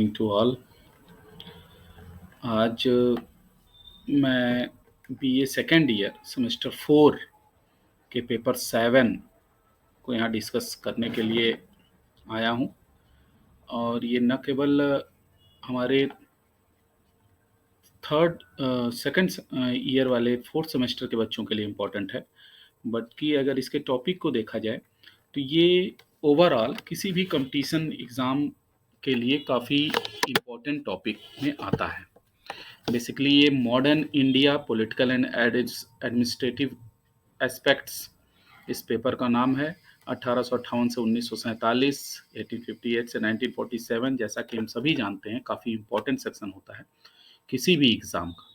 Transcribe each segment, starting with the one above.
Morning to all. आज मैं BA second year semester 4 के पेपर 7 को यहाँ डिस्कस करने के लिए आया हूँ। और ये न केवल हमारे सेकंड ईयर वाले फोर्थ सेमेस्टर के बच्चों के लिए इम्पोर्टेंट है, बल्कि अगर इसके टॉपिक को देखा जाए तो ये ओवरऑल किसी भी कंपटीशन एग्ज़ाम के लिए काफ़ी इम्पोर्टेंट टॉपिक में आता है। बेसिकली ये modern India political and administrative aspects इस पेपर का नाम है। 1858 से 1947, 1858 से 1947, जैसा कि हम सभी जानते हैं काफ़ी इम्पोर्टेंट सेक्शन होता है किसी भी एग्ज़ाम का।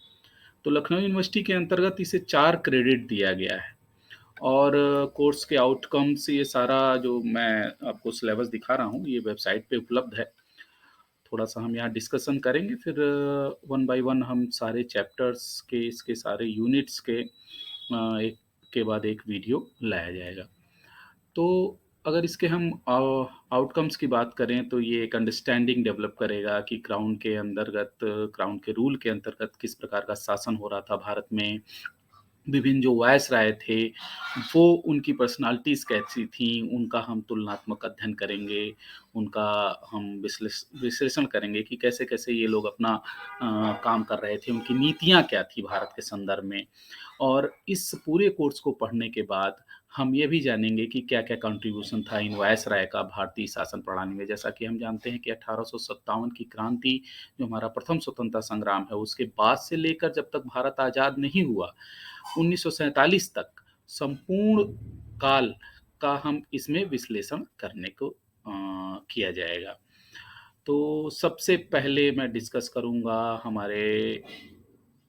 तो लखनऊ यूनिवर्सिटी के अंतर्गत इसे 4 क्रेडिट दिया गया है। और कोर्स के आउटकम्स, ये सारा जो मैं आपको सिलेबस दिखा रहा हूँ ये वेबसाइट पे उपलब्ध है। थोड़ा सा हम यहाँ डिस्कशन करेंगे, फिर वन बाय वन हम सारे चैप्टर्स के, इसके सारे यूनिट्स के एक के बाद एक वीडियो लाया जाएगा। तो अगर इसके हम आउटकम्स की बात करें तो ये एक अंडरस्टैंडिंग डेवलप करेगा कि क्राउन के रूल के अंतर्गत किस प्रकार का शासन हो रहा था भारत में। विभिन्न जो वायसराय थे वो उनकी पर्सनालिटीज़ कैसी थी, उनका हम तुलनात्मक अध्ययन करेंगे, उनका हम विश्लेषण करेंगे कि कैसे कैसे ये लोग अपना काम कर रहे थे, उनकी नीतियाँ क्या थी भारत के संदर्भ में। और इस पूरे कोर्स को पढ़ने के बाद हम ये भी जानेंगे कि क्या-क्या कंट्रीब्यूशन था इन वायसराय का भारतीय शासन प्रणाली में। जैसा कि हम जानते हैं कि 1857 की क्रांति, जो हमारा प्रथम स्वतंत्रता संग्राम है, उसके बाद से लेकर जब तक भारत आज़ाद नहीं हुआ 1947 तक, संपूर्ण काल का हम इसमें विश्लेषण करने को किया जाएगा। तो सबसे पहले मैं डिस्कस करूँगा हमारे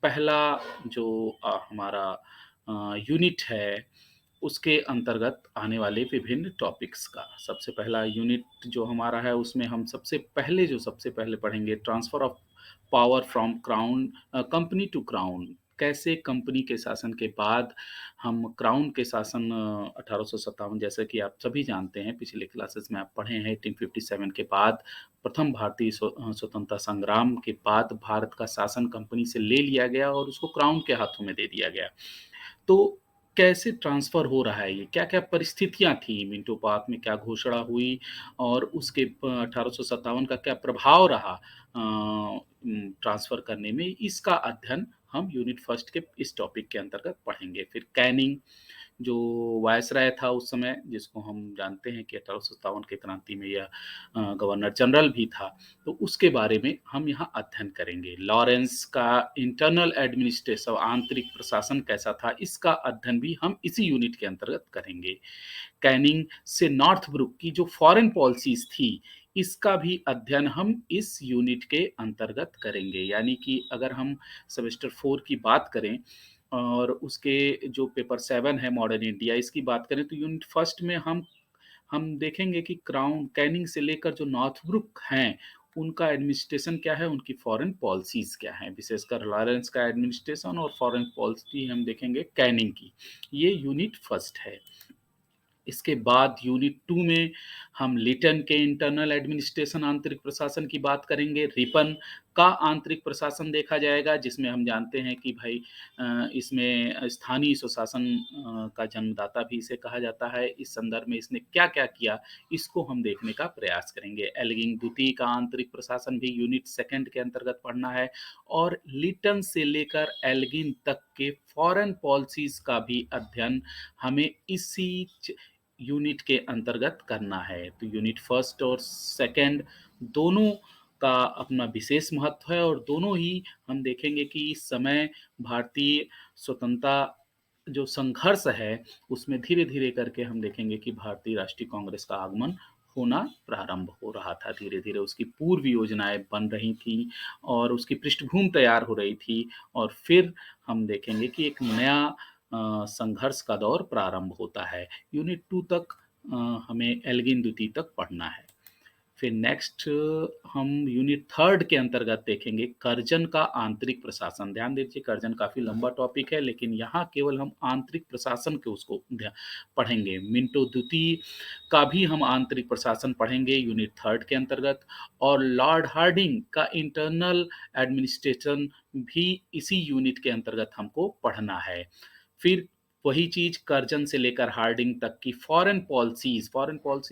पहला जो हमारा यूनिट है, उसके अंतर्गत आने वाले विभिन्न टॉपिक्स का। सबसे पहला यूनिट जो हमारा है उसमें हम सबसे पहले पढ़ेंगे transfer of power from company to crown. कैसे कंपनी के शासन के बाद हम क्राउन के शासन 1857, जैसे कि आप सभी जानते हैं, पिछले क्लासेस में आप पढ़े हैं, 1857 के बाद प्रथम भारतीय स्वतंत्रता संग्राम के बाद भारत का शासन कंपनी से ले लिया गया और उसको क्राउन के हाथों में दे दिया गया। तो कैसे ट्रांसफ़र हो रहा है ये? क्या-क्या परिस्थितियाँ थी? मिंटो पार्क में क्या घोषणा हुई और उसके 1857 का क्या प्रभाव रहा ट्रांसफ़र करने में? इसका अध्ययन हम यूनिट फर्स्ट के इस टॉपिक के अंतर्गत पढ़ेंगे। फिर कैनिंग, जो वायसराय था उस समय, जिसको हम जानते हैं कि 1857 की क्रांति में यह गवर्नर जनरल भी था, तो उसके बारे में हम यहाँ अध्ययन करेंगे। लॉरेंस का इंटरनल एडमिनिस्ट्रेशन, आंतरिक प्रशासन कैसा था, इसका अध्ययन भी हम इसी यूनिट के अंतर्गत करेंगे। कैनिंग से नॉर्थब्रुक की जो फॉरेन पॉलिसीज थी, इसका भी अध्ययन हम इस यूनिट के अंतर्गत करेंगे। यानी कि अगर हम सेमेस्टर 4 की बात करें और उसके जो पेपर 7 है मॉडर्न इंडिया, इसकी बात करें तो यूनिट फर्स्ट में हम देखेंगे कि क्राउन कैनिंग से लेकर जो नॉर्थब्रुक हैं, उनका एडमिनिस्ट्रेशन क्या है, उनकी फॉरेन पॉलिसीज़ क्या हैं। विशेषकर लॉरेंस का एडमिनिस्ट्रेशन और फॉरेन पॉलिसी हम देखेंगे कैनिंग की। ये यूनिट फर्स्ट है। इसके बाद यूनिट 2 में हम लिटन के इंटरनल एडमिनिस्ट्रेशन, आंतरिक प्रशासन की बात करेंगे। रिपन का आंतरिक प्रशासन देखा जाएगा, जिसमें हम जानते हैं कि भाई इसमें स्थानीय स्वशासन का जन्मदाता भी इसे कहा जाता है। इस संदर्भ में इसने क्या-क्या किया, इसको हम देखने का प्रयास करेंगे। एल्गिन द्वितीय का आंतरिक प्रशासन भी यूनिट सेकंड के अंतर्गत पढ़ना है और लिटन से लेकर एल्गिन तक के फॉरेन पॉलिसीज़ का भी अध्ययन हमें इसी यूनिट के अंतर्गत करना है। तो यूनिट फर्स्ट और सेकंड दोनों का अपना विशेष महत्व है और दोनों ही हम देखेंगे कि इस समय भारतीय स्वतंत्रता जो संघर्ष है, उसमें धीरे-धीरे करके हम देखेंगे कि भारतीय राष्ट्रीय कांग्रेस का आगमन होना प्रारंभ हो रहा था। धीरे-धीरे उसकी पूर्व योजनाएँ बन रही थी और उसकी पृष्ठभूमि तैयार हो रही थी और फिर हम देखेंगे कि एक नया संघर्ष का दौर प्रारंभ होता है। यूनिट 2 तक हमें एल्गिन द्वितीय तक पढ़ना है। फिर नेक्स्ट हम यूनिट थर्ड के अंतर्गत देखेंगे कर्जन का आंतरिक प्रशासन। ध्यान दीजिए, कर्जन काफ़ी लंबा टॉपिक है, लेकिन यहाँ केवल हम आंतरिक प्रशासन के उसको पढ़ेंगे। मिंटो द्वितीय का भी हम आंतरिक प्रशासन पढ़ेंगे यूनिट थर्ड के अंतर्गत, और लॉर्ड हार्डिंग का इंटरनल एडमिनिस्ट्रेशन भी इसी यूनिट के अंतर्गत हमको पढ़ना है। फिर वही चीज़ कर्जन से लेकर हार्डिंग तक की फॉरेन पॉलिसीज़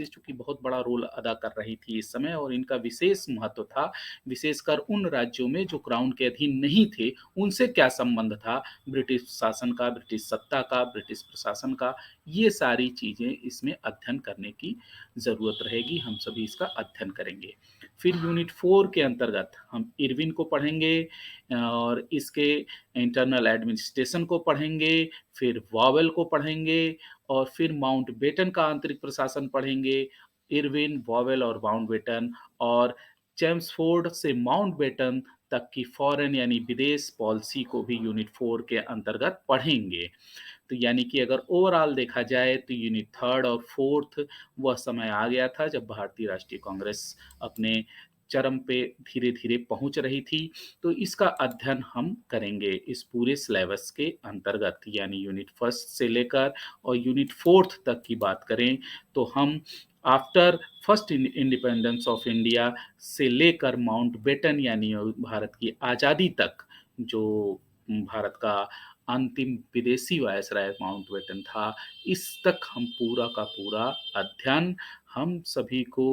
चूँकि बहुत बड़ा रोल अदा कर रही थी इस समय, और इनका विशेष महत्व था, विशेषकर उन राज्यों में जो क्राउन के अधीन नहीं थे, उनसे क्या संबंध था ब्रिटिश शासन का, ब्रिटिश सत्ता का, ब्रिटिश प्रशासन का, ये सारी चीज़ें इसमें अध्ययन करने की ज़रूरत रहेगी, हम सभी इसका अध्ययन करेंगे। फिर यूनिट 4 के अंतर्गत हम इरविन को पढ़ेंगे और इसके इंटरनल एडमिनिस्ट्रेशन को पढ़ेंगे, फिर वॉवेल को पढ़ेंगे और फिर माउंटबेटन का आंतरिक प्रशासन पढ़ेंगे। इरविन, वॉवेल और माउंटबेटन, और चेम्सफोर्ड से माउंटबेटन तक की फॉरेन यानी विदेश पॉलिसी को भी यूनिट 4 के अंतर्गत पढ़ेंगे। तो यानी कि अगर ओवरऑल देखा जाए तो यूनिट थर्ड और फोर्थ वह समय आ गया था जब भारतीय राष्ट्रीय कांग्रेस अपने चरम पे धीरे-धीरे पहुंच रही थी। तो इसका अध्ययन हम करेंगे इस पूरे सिलेबस के अंतर्गत, यानी यूनिट फर्स्ट से लेकर और यूनिट फोर्थ तक की बात करें तो हम after first independence of India से लेकर माउंटबेटन यानी भारत की आज़ादी तक, जो भारत का अंतिम विदेशी वायसराय माउंटबेटन था, इस तक हम पूरा का पूरा अध्ययन हम सभी को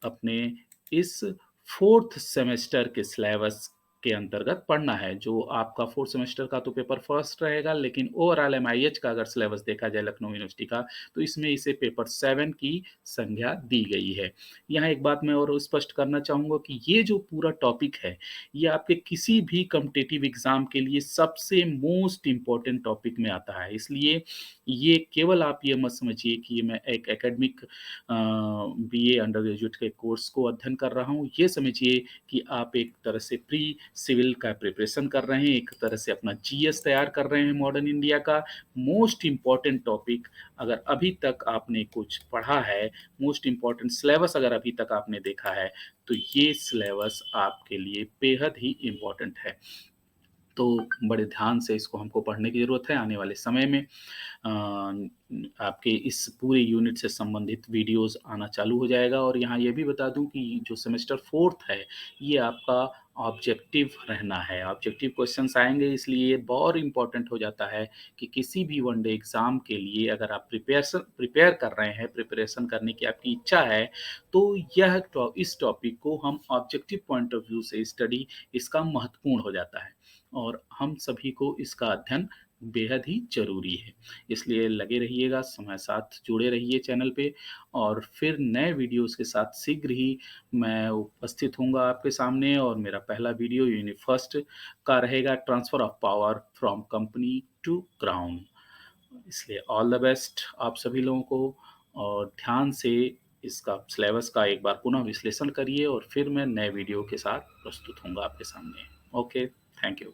अपने इस फोर्थ सेमेस्टर के सिलेबस के अंतर्गत पढ़ना है। जो आपका फोर्थ सेमेस्टर का तो पेपर फर्स्ट रहेगा, लेकिन ओवरऑल एमआईएच का अगर सिलेबस देखा जाए लखनऊ यूनिवर्सिटी का, तो इसमें इसे पेपर 7 की संज्ञा दी गई है। यहाँ एक बात मैं और स्पष्ट करना चाहूँगा कि ये जो पूरा टॉपिक है, ये आपके किसी भी कॉम्पिटिटिव एग्ज़ाम के लिए सबसे मोस्ट इम्पोर्टेंट टॉपिक में आता है। इसलिए ये केवल आप ये मत समझिए कि ये मैं एक एकेडमिक बीए अंडर ग्रेजुएट के कोर्स को अध्ययन कर रहा हूँ। ये समझिए कि आप एक तरह से प्री सिविल का प्रिपरेशन कर रहे हैं, एक तरह से अपना जीएस तैयार कर रहे हैं मॉडर्न इंडिया का। मोस्ट इम्पोर्टेंट टॉपिक अगर अभी तक आपने कुछ पढ़ा है, मोस्ट इम्पोर्टेंट सिलेबस अगर अभी तक आपने देखा है, तो ये सिलेबस आपके लिए बेहद ही इम्पोर्टेंट है। तो बड़े ध्यान से इसको हमको पढ़ने की ज़रूरत है। आने वाले समय में आपके इस पूरे यूनिट से संबंधित वीडियोस आना चालू हो जाएगा। और यहाँ ये भी बता दूँ कि जो सेमेस्टर फोर्थ है, ये आपका ऑब्जेक्टिव रहना है। ऑब्जेक्टिव क्वेश्चंस आएंगे, इसलिए ये बहुत इंपॉर्टेंट हो जाता है कि किसी भी वनडे एग्ज़ाम के लिए अगर आप प्रिपेयर कर रहे हैं, प्रिपरेशन करने की आपकी इच्छा है, तो इस टॉपिक को हम ऑब्जेक्टिव पॉइंट ऑफ व्यू से स्टडी इसका महत्वपूर्ण हो जाता है, और हम सभी को इसका अध्ययन बेहद ही ज़रूरी है। इसलिए लगे रहिएगा, समय साथ जुड़े रहिए चैनल पे, और फिर नए वीडियोस के साथ शीघ्र ही मैं उपस्थित होऊंगा आपके सामने। और मेरा पहला वीडियो यूनिट फर्स्ट का रहेगा, transfer of power from company to crown. इसलिए ऑल द बेस्ट आप सभी लोगों को, और ध्यान से इसका सिलेबस का एक बार पुनः विश्लेषण करिए, और फिर मैं नए वीडियो के साथ प्रस्तुत होऊंगा आपके सामने। Okay, thank you.